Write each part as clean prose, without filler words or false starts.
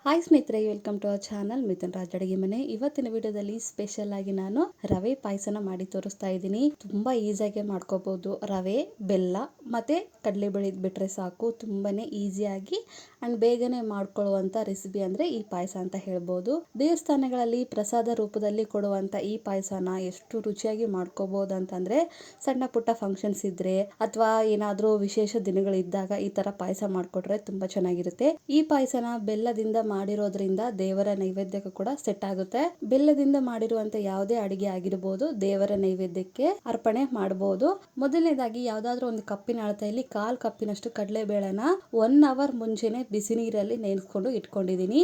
Hi ಸ್ನೇಹಿತರೆ, welcome to our channel Mithun Raj ಅಡುಗೆ ಮನೆ. ಇವತ್ತಿನ ವಿಡಿಯೋದಲ್ಲಿ ಸ್ಪೆಷಲ್ ಆಗಿ ನಾನು ರವೆ ಪಾಯಸನ ಮಾಡಿ ತೋರಿಸ್ತಾ ಇದ್ದೀನಿ. ತುಂಬಾ ಈಸಿಯಾಗಿ ಮಾಡ್ಕೋಬಹುದು. ರವೆ, ಬೆಲ್ಲ ಮತ್ತೆ ಕಡಲೆಬೇಳೆ ಬಿಟ್ರೆ ಸಾಕು. ತುಂಬಾನೇ ಈಸಿಯಾಗಿ ಅಂಡ್ ಬೇಗನೆ ಮಾಡ್ಕೊಳ್ಳುವಂತ ರೆಸಿಪಿ ಅಂದ್ರೆ ಈ ಪಾಯಸ ಅಂತ ಹೇಳ್ಬೋದು. ದೇವಸ್ಥಾನಗಳಲ್ಲಿ ಪ್ರಸಾದ ರೂಪದಲ್ಲಿ ಕೊಡುವಂತ ಈ ಪಾಯಸನ ಎಷ್ಟು ರುಚಿಯಾಗಿ ಮಾಡ್ಕೋಬಹುದು ಅಂತಂದ್ರೆ, ಸಣ್ಣ ಪುಟ್ಟ ಫಂಕ್ಷನ್ಸ್ ಇದ್ರೆ ಅಥವಾ ಏನಾದ್ರೂ ವಿಶೇಷ ದಿನಗಳಿದ್ದಾಗ ಈ ತರ ಪಾಯಸ ಮಾಡ್ಕೊಟ್ರೆ ತುಂಬಾ ಚೆನ್ನಾಗಿರುತ್ತೆ. ಈ ಪಾಯಸನ ಬೆಲ್ಲದಿಂದ ಮಾಡಿರೋದ್ರಿಂದ ದೇವರ ನೈವೇದ್ಯಕ್ಕೂ ಕೂಡ ಸೆಟ್ ಆಗುತ್ತೆ. ಬೆಲ್ಲದಿಂದ ಮಾಡಿರುವಂತ ಯಾವುದೇ ಅಡಿಗೆ ಆಗಿರಬಹುದು, ದೇವರ ನೈವೇದ್ಯಕ್ಕೆ ಅರ್ಪಣೆ ಮಾಡಬಹುದು. ಮೊದಲನೇದಾಗಿ ಯಾವ್ದಾದ್ರು ಒಂದು ಕಪ್ಪಿನ ಅಳತೆಯಲ್ಲಿ 1/4 ಕಪ್ಪಿನಷ್ಟು ಕಡಲೆಬೇಳೆನ 1 ಅವರ್ ಮುಂಚೆನೆ ಬಿಸಿ ನೀರಲ್ಲಿ ನೆನೆಸ್ಕೊಂಡು ಇಟ್ಕೊಂಡಿದೀನಿ.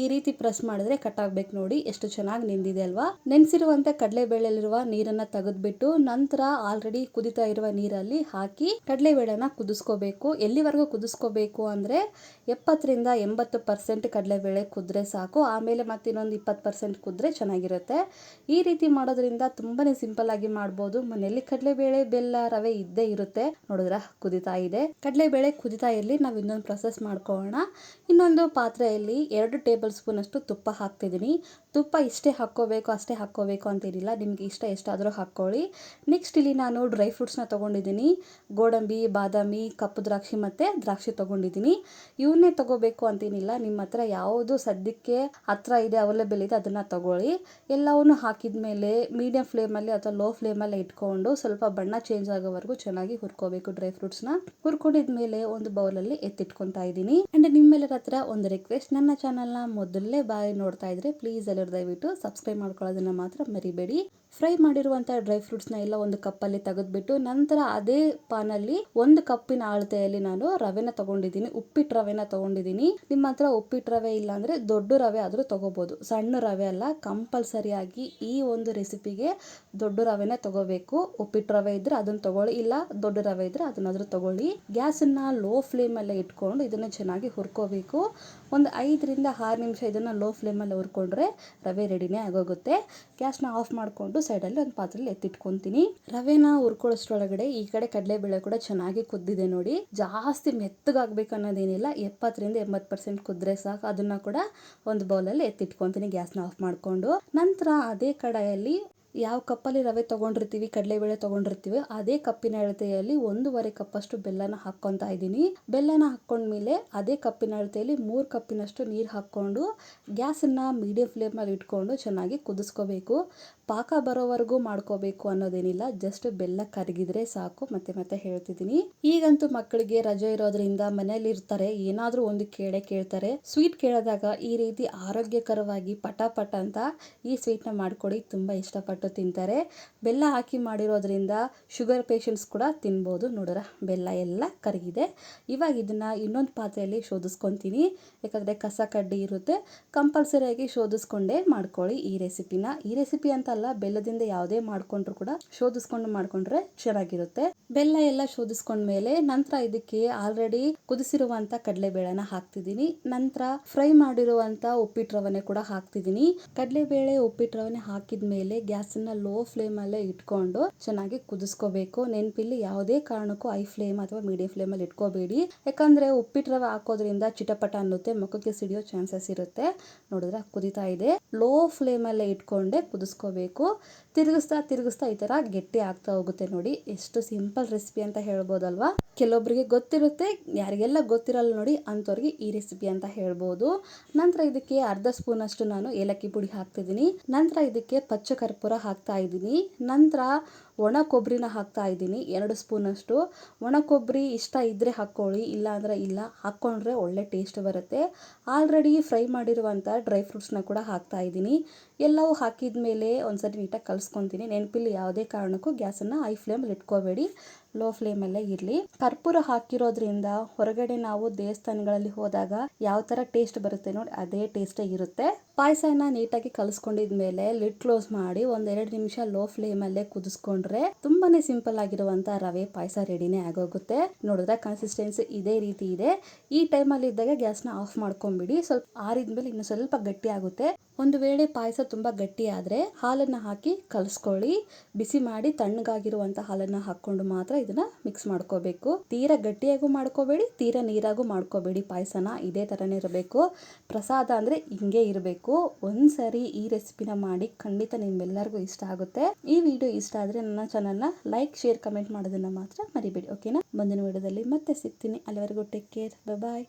ಈ ರೀತಿ ಪ್ರೆಸ್ ಮಾಡಿದ್ರೆ ಕಟ್ ಆಗ್ಬೇಕು. ನೋಡಿ ಎಷ್ಟು ಚೆನ್ನಾಗಿ ನೆಂದಿದೆ ಅಲ್ವಾ. ನೆನೆಸಿರುವಂತ ಕಡಲೆಬೇಳೆಯಲ್ಲಿರುವ ನೀರನ್ನ ತೆಗೆದ್ಬಿಟ್ಟು ನಂತರ ಆಲ್ರೆಡಿ ಕುದಿತಾ ಇರುವ ನೀರಲ್ಲಿ ಹಾಕಿ ಕಡಲೆಬೇಳೆನ ಕುದಿಸ್ಕೋಬೇಕು. ಎಲ್ಲಿವರೆಗೂ ಕುದಿಸ್ಕೋಬೇಕು ಅಂದ್ರೆ 70ರಿಂದ 80% ಕಡಲೆಬೇಳೆ ಕುದ್ರೆ ಸಾಕು. ಆಮೇಲೆ ಮತ್ತೆ ಇನ್ನೊಂದು 20% ಕುದ್ರೆ ಚೆನ್ನಾಗಿರುತ್ತೆ. ಈ ರೀತಿ ಮಾಡೋದ್ರಿಂದ ತುಂಬಾನೇ ಸಿಂಪಲ್ ಆಗಿ ಮಾಡಬಹುದು. ಮನೆಯಲ್ಲಿ ಕಡಲೆಬೇಳೆ, ಬೆಲ್ಲ, ರವೆ ಇದ್ದೇ ಇರುತ್ತೆ. ನೋಡಿದ್ರ ಕುದಿತಾ ಇದೆ. ಕಡಲೆಬೇಳೆ ಕುದಿತಾ ಇರಲಿ, ನಾವು ಇನ್ನೊಂದು ಪ್ರೊಸೆಸ್ ಮಾಡ್ಕೊಳ್ಳೋಣ. ಇನ್ನೊಂದು ಪಾತ್ರೆಯಲ್ಲಿ 2 ಟೇಬಲ್ ಸ್ಪೂನ್ ಅಷ್ಟು ತುಪ್ಪ ಹಾಕ್ತಿದ್ದೀನಿ. ತುಪ್ಪ ಇಷ್ಟೇ ಹಾಕೋಬೇಕು ಅಷ್ಟೇ ಹಾಕೋಬೇಕು ಅಂತಿರಲಿಲ್ಲ, ನಿಮ್ಗೆ ಇಷ್ಟ ಎಷ್ಟಾದರೂ ಹಾಕೊಳ್ಳಿ. ನೆಕ್ಸ್ಟ್ ಇಲ್ಲಿ ನಾನು ಡ್ರೈ ಫ್ರೂಟ್ಸ್ನ ತಗೊಂಡಿದ್ದೀನಿ. ಗೋಡಂಬಿ, ಬಾದಾಮಿ, ಕಪ್ಪು ದ್ರಾಕ್ಷಿ ಮತ್ತೆ ದ್ರಾಕ್ಷಿ ತಗೊಂಡಿದ್ದೀನಿ. ಇವನ್ನೇ ತಗೋಬೇಕು ಅಂತೇನಿಲ್ಲ, ನಿಮ್ಮ ಹತ್ರ ಯಾವುದು ಸದ್ಯಕ್ಕೆ ಹತ್ರ ಇದೆ, ಅವೈಲೇಬಲ್ ಇದೆ ಅದನ್ನ ತಗೊಳ್ಳಿ. ಎಲ್ಲವನ್ನು ಹಾಕಿದ್ಮೇಲೆ ಮೀಡಿಯಂ ಫ್ಲೇಮಲ್ಲಿ ಅಥವಾ ಲೋ ಫ್ಲೇಮಲ್ಲಿ ಇಟ್ಕೊಂಡು ಸ್ವಲ್ಪ ಬಣ್ಣ ಚೇಂಜ್ ಆಗೋವರೆಗೂ ಚೆನ್ನಾಗಿ ಹುರ್ಕೋಬೇಕು. ಡ್ರೈ ಫ್ರೂಟ್ಸ್ನ ಹುರ್ಕೊಂಡಿದ್ಮೇಲೆ ಒಂದು ಬೌಲಲ್ಲಿ ಎತ್ತಿಟ್ಕೊತಾ ಇದ್ದೀನಿ. ಅಂಡ್ ನಿಮ್ಮೆಲ್ಲರ ಹತ್ರ ಒಂದು ರಿಕ್ವೆಸ್ಟ್, ನನ್ನ ಚಾನಲ್ನ ಮೊದಲನೇ ಬಾರಿ ನೋಡ್ತಾ ಇದ್ರೆ ಪ್ಲೀಸ್ ಎಲ್ಲರೂ ದಯವಿಟ್ಟು ಸಬ್ಸ್ಕ್ರೈಬ್ ಮಾಡ್ಕೊಳ್ಳೋದನ್ನ ಮಾತ್ರ ಮರಿಬೇಡಿ. ಫ್ರೈ ಮಾಡಿರುವಂಥ ಡ್ರೈ ಫ್ರೂಟ್ಸ್ನ ಎಲ್ಲ ಒಂದು ಕಪ್ಪಲ್ಲಿ ತೆಗೆದ್ಬಿಟ್ಟು ನಂತರ ಅದೇ ಪಾನಲ್ಲಿ 1 ಕಪ್ಪಿನ ಅಳತೆಯಲ್ಲಿ ನಾನು ರವೆನ ತಗೊಂಡಿದ್ದೀನಿ. ಉಪ್ಪಿಟ್ಟು ರವೆನ ತಗೊಂಡಿದ್ದೀನಿ. ನಿಮ್ಮ ಹತ್ರ ಉಪ್ಪಿಟ್ಟು ರವೆ ಇಲ್ಲ ಅಂದ್ರೆ ದೊಡ್ಡ ರವೆ ಆದ್ರೂ ತಗೋಬಹುದು. ಸಣ್ಣ ರವೆ ಅಲ್ಲ, ಕಂಪಲ್ಸರಿಯಾಗಿ ಈ ಒಂದು ರೆಸಿಪಿಗೆ ದೊಡ್ಡ ರವೆನ ತಗೋಬೇಕು. ಉಪ್ಪಿಟ್ಟು ರವೆ ಇದ್ರೆ ಅದನ್ನ ತಗೊಳ್ಳಿ, ಇಲ್ಲ ದೊಡ್ಡ ರವೆ ಇದ್ರೆ ಅದನ್ನಾದ್ರೂ ತಗೊಳ್ಳಿ. ಗ್ಯಾಸನ್ನ ಲೋ ಫ್ಲೇಮಲ್ಲೇ ಇಟ್ಕೊಂಡು ಇದನ್ನ ಚೆನ್ನಾಗಿ ಹುರ್ಕೋಬೇಕು. ಒಂದು 5ರಿಂದ 6 ನಿಮಿಷ ಇದನ್ನ ಲೋ ಫ್ಲೇಮಲ್ಲಿ ಹುರ್ಕೊಂಡ್ರೆ ರವೆ ರೆಡಿನೇ ಆಗೋಗುತ್ತೆ. ಗ್ಯಾಸ್ನ ಆಫ್ ಮಾಡಿಕೊಂಡು ಸೈಡಲ್ಲಿ ಒಂದು ಪಾತ್ರೆಯಲ್ಲಿ ಎತ್ತಿಟ್ಕೊಂತೀನಿ. ರವೆನ ಹುರ್ಕೊಳ್ಳೋಷ್ಟ್ರೊಳಗಡೆ ಈ ಕಡೆ ಕಡಲೆಬೇಳೆ ಕೂಡ ಚೆನ್ನಾಗಿ ಕುದ್ದಿದೆ ನೋಡಿ. ಜಾಸ್ತಿ ಮೆತ್ತಗಾಗ್ಬೇಕು ಅನ್ನೋದೇನಿಲ್ಲ, 70ರಿಂದ 80% ಕುದ್ರೆ ಸಾಕು. ಅದನ್ನ ಕೂಡ ಒಂದು ಬೌಲಲ್ಲಿ ಎತ್ತಿಟ್ಕೊಂತೀನಿ ಗ್ಯಾಸ್ನ ಆಫ್ ಮಾಡಿಕೊಂಡು. ನಂತರ ಅದೇ ಕಡಾಯಲ್ಲಿ ಯಾವ ಕಪ್ಪಲ್ಲಿ ರವೆ ತಗೊಂಡಿರ್ತೀವಿ, ಕಡಲೆಬೇಳೆ ತಗೊಂಡಿರ್ತೀವಿ, ಅದೇ ಕಪ್ಪಿನ ಅಳತೆಯಲ್ಲಿ 1.5 ಕಪ್ಪಷ್ಟು ಬೆಲ್ಲನ ಹಾಕ್ಕೊಂತಾ ಇದ್ದೀನಿ. ಬೆಲ್ಲನ ಹಾಕೊಂಡ್ಮೇಲೆ ಅದೇ ಕಪ್ಪಿನ ಅಳತೆಯಲ್ಲಿ 3 ಕಪ್ಪಿನಷ್ಟು ನೀರು ಹಾಕ್ಕೊಂಡು ಗ್ಯಾಸನ್ನ ಮೀಡಿಯಂ ಫ್ಲೇಮಲ್ಲಿ ಇಟ್ಕೊಂಡು ಚೆನ್ನಾಗಿ ಕುದಿಸ್ಕೋಬೇಕು. ಪಾಕ ಬರೋವರೆಗೂ ಮಾಡ್ಕೋಬೇಕು ಅನ್ನೋದೇನಿಲ್ಲ, ಜಸ್ಟ್ ಬೆಲ್ಲ ಕರಗಿದ್ರೆ ಸಾಕು. ಮತ್ತೆ ಹೇಳ್ತಿದ್ದೀನಿ. ಈಗಂತೂ ಮಕ್ಕಳಿಗೆ ರಜೆ ಇರೋದ್ರಿಂದ ಮನೇಲಿ ಇರ್ತಾರೆ, ಏನಾದ್ರೂ ಒಂದು ಕೇಳ್ತಾರೆ. ಸ್ವೀಟ್ ಕೇಳಿದಾಗ ಈ ರೀತಿ ಆರೋಗ್ಯಕರವಾಗಿ ಪಟ ಅಂತ ಈ ಸ್ವೀಟ್ನ ಮಾಡ್ಕೊಡಿ, ತುಂಬಾ ಇಷ್ಟಪಟ್ಟು ತಿಂತಾರೆ. ಬೆಲ್ಲ ಹಾಕಿ ಮಾಡಿರೋದ್ರಿಂದ ಶುಗರ್ ಪೇಷಂಟ್ಸ್ ಕೂಡ ತಿನ್ಬೋದು. ನೋಡ್ರ ಬೆಲ್ಲ ಎಲ್ಲ ಕರಗಿದೆ. ಇವಾಗ ಇದನ್ನ ಇನ್ನೊಂದು ಪಾತ್ರೆಯಲ್ಲಿ ಶೋಧಿಸ್ಕೊಂತೀನಿ, ಯಾಕಂದ್ರೆ ಕಸ ಕಡ್ಡಿ ಇರುತ್ತೆ. ಕಂಪಲ್ಸರಿಯಾಗಿ ಶೋಧಿಸ್ಕೊಂಡೇ ಮಾಡ್ಕೊಳ್ಳಿ ಈ ರೆಸಿಪಿನ. ಈ ರೆಸಿಪಿ ಅಂತ ಅಲ್ಲ, ಬೆಲ್ಲದಿಂದ ಯಾವುದೇ ಮಾಡ್ಕೊಂಡ್ರು ಕೂಡ ಶೋಧಿಸ್ಕೊಂಡು ಮಾಡ್ಕೊಂಡ್ರೆ ಚೆನ್ನಾಗಿರುತ್ತೆ. ಬೆಲ್ಲ ಎಲ್ಲ ಶೋಧಿಸ್ಕೊಂಡ್ಮೇಲೆ ನಂತರ ಇದಕ್ಕೆ ಆಲ್ರೆಡಿ ಕುದಿಸಿರುವಂತ ಕಡಲೆಬೇಳೆನ ಹಾಕ್ತಿದ್ದೀನಿ. ನಂತರ ಫ್ರೈ ಮಾಡಿರುವಂತ ಉಪ್ಪಿಟ್ಟು ರವೆನೆ ಕೂಡ ಹಾಕ್ತಿದ್ದೀನಿ. ಕಡಲೆಬೇಳೆ ಉಪ್ಪಿಟ್ಟು ರವೆನೆ ಹಾಕಿದ್ಮೇಲೆ ಗ್ಯಾಸನ್ನ ಲೋ ಫ್ಲೇಮ್ ಅಲ್ಲೇ ಇಟ್ಕೊಂಡು ಚೆನ್ನಾಗಿ ಕುದಿಸ್ಕೋಬೇಕು. ನೆನಪಿಲ್ಲಿ ಯಾವುದೇ ಕಾರಣಕ್ಕೂ ಹೈ ಫ್ಲೇಮ್ ಅಥವಾ ಮೀಡಿಯಂ ಫ್ಲೇಮ್ ಅಲ್ಲಿ ಇಟ್ಕೋಬೇಡಿ, ಯಾಕಂದ್ರೆ ಉಪ್ಪಿಟ್ಟು ರವೆ ಹಾಕೋದ್ರಿಂದ ಚಿಟಪಟ ಅನ್ನುತ್ತೆ, ಮುಖಕ್ಕೆ ಸಿಡಿಯೋ ಚಾನ್ಸಸ್ ಇರುತ್ತೆ. ನೋಡಿದ್ರೆ ಕುದಿತಾ ಇದೆ. ಲೋ ಫ್ಲೇಮ್ ಅಲ್ಲೇ ಇಟ್ಕೊಂಡೆ ಕುದಿಸ್ಕೋಬೇಕು. ತಿರುಗಿಸ್ತಾ ಈ ತರ ಗಟ್ಟಿ ಆಗ್ತಾ ಹೋಗುತ್ತೆ. ನೋಡಿ ಎಷ್ಟು ಸಿಂಪಲ್ ರೆಸಿಪಿ ಅಂತ ಹೇಳ್ಬೋದಲ್ವಾ. ಕೆಲವೊಬ್ಬರಿಗೆ ಗೊತ್ತಿರುತ್ತೆ, ಯಾರಿಗೆಲ್ಲ ಗೊತ್ತಿರಲ್ಲ ನೋಡಿ ಅಂತವ್ರಿಗೆ ಈ ರೆಸಿಪಿ ಅಂತ ಹೇಳ್ಬೋದು. ನಂತರ ಇದಕ್ಕೆ 1/2 ಸ್ಪೂನ್ ಅಷ್ಟು ನಾನು ಏಲಕ್ಕಿ ಪುಡಿ ಹಾಕ್ತಿದ್ದೀನಿ. ನಂತರ ಇದಕ್ಕೆ ಪಚ್ಚ ಕರ್ಪೂರ ಹಾಕ್ತಾ ಇದ್ದೀನಿ. ನಂತರ ಒಣ ಕೊಬ್ಬರಿನ ಹಾಕ್ತಾ ಇದ್ದೀನಿ 2 ಸ್ಪೂನ್ ಅಷ್ಟು. ಒಣ ಕೊಬ್ಬರಿ ಇಷ್ಟ ಇದ್ರೆ ಹಾಕೊಳ್ಳಿ, ಇಲ್ಲ ಅಂದ್ರೆ ಇಲ್ಲ, ಹಾಕೊಂಡ್ರೆ ಒಳ್ಳೆ ಟೇಸ್ಟ್ ಬರುತ್ತೆ. ಆಲ್ರೆಡಿ ಫ್ರೈ ಮಾಡಿರುವಂತ ಡ್ರೈ ಫ್ರೂಟ್ಸ್ನ ಕೂಡ ಹಾಕ್ತಾ ಇದ್ದೀನಿ. ಎಲ್ಲವೂ ಹಾಕಿದ್ಮೇಲೆ ಒಂದ್ಸರಿ ನೀಟಾಗಿ ಕಲಿಸ್ಕೊಂತೀನಿ. ನೆನಪಿಲ್ಲಿ ಯಾವುದೇ ಕಾರಣಕ್ಕೂ ಗ್ಯಾಸನ್ನ ಹೈ ಫ್ಲೇಮಲ್ಲಿ ಇಟ್ಕೋಬೇಡಿ, ಲೋ ಫ್ಲೇಮಲ್ಲೇ ಇರಲಿ. ಕರ್ಪೂರ ಹಾಕಿರೋದ್ರಿಂದ ಹೊರಗಡೆ ನಾವು ದೇವಸ್ಥಾನಗಳಲ್ಲಿ ಹೋದಾಗ ಯಾವ ತರ ಟೇಸ್ಟ್ ಬರುತ್ತೆ ನೋಡಿ, ಅದೇ ಟೇಸ್ಟೇ ಇರುತ್ತೆ. ಪಾಯಸನ ನೀಟಾಗಿ ಕಲಿಸ್ಕೊಂಡಿದ್ಮೇಲೆ ಲಿಡ್ ಕ್ಲೋಸ್ ಮಾಡಿ 1-2 ನಿಮಿಷ ಲೋ ಫ್ಲೇಮಲ್ಲೇ ಕುದಿಸ್ಕೊಂಡ್ರೆ ತುಂಬಾನೇ ಸಿಂಪಲ್ ಆಗಿರುವಂತ ರವೆ ಪಾಯಸ ರೆಡಿನೇ ಆಗೋಗುತ್ತೆ. ನೋಡಿದ್ರೆ ಕನ್ಸಿಸ್ಟೆನ್ಸಿ ಇದೇ ರೀತಿ ಇದೆ. ಈ ಟೈಮಲ್ಲಿ ಇದ್ದಾಗ ಗ್ಯಾಸ್ನ ಆಫ್ ಮಾಡ್ಕೊಂಡ್ಬಿಡಿ. ಸ್ವಲ್ಪ ಆರಿದ್ಮೇಲೆ ಇನ್ನು ಸ್ವಲ್ಪ ಗಟ್ಟಿ ಆಗುತ್ತೆ. ಒಂದು ವೇಳೆ ಪಾಯಸ ತುಂಬಾ ಗಟ್ಟಿ ಆದ್ರೆ ಹಾಲನ್ನ ಹಾಕಿ ಕಲಿಸ್ಕೊಳ್ಳಿ. ಬಿಸಿ ಮಾಡಿ ತಣ್ಣಗಾಗಿರುವಂತ ಹಾಲನ್ನ ಹಾಕೊಂಡು ಮಾತ್ರ ಇದನ್ನ ಮಿಕ್ಸ್ ಮಾಡ್ಕೋಬೇಕು. ತೀರಾ ಗಟ್ಟಿಯಾಗೂ ಮಾಡ್ಕೋಬೇಡಿ, ತೀರಾ ನೀರಾಗೂ ಮಾಡ್ಕೋಬೇಡಿ. ಪಾಯಸನ ಇದೇ ತರನೇ ಇರಬೇಕು. ಪ್ರಸಾದ ಅಂದ್ರೆ ಹಿಂಗೆ ಇರಬೇಕು. ಒಂದ್ಸರಿ ಈ ರೆಸಿಪಿನ ಮಾಡಿ, ಖಂಡಿತ ನಿಮ್ಮೆಲ್ಲರಿಗೂ ಇಷ್ಟ ಆಗುತ್ತೆ. ಈ ವಿಡಿಯೋ ಇಷ್ಟ ಆದ್ರೆ ನನ್ನ ಚಾನಲ್ನ ಲೈಕ್, ಶೇರ್, ಕಮೆಂಟ್ ಮಾಡೋದನ್ನ ಮಾತ್ರ ಮರಿಬೇಡಿ. ಓಕೆನಾ? ಮುಂದಿನ ವಿಡಿಯೋದಲ್ಲಿ ಮತ್ತೆ ಸಿಗ್ತೀನಿ. ಅಲ್ಲಿವರೆಗೂ ಟೇಕ್ ಕೇರ್. ಬಾಯ್.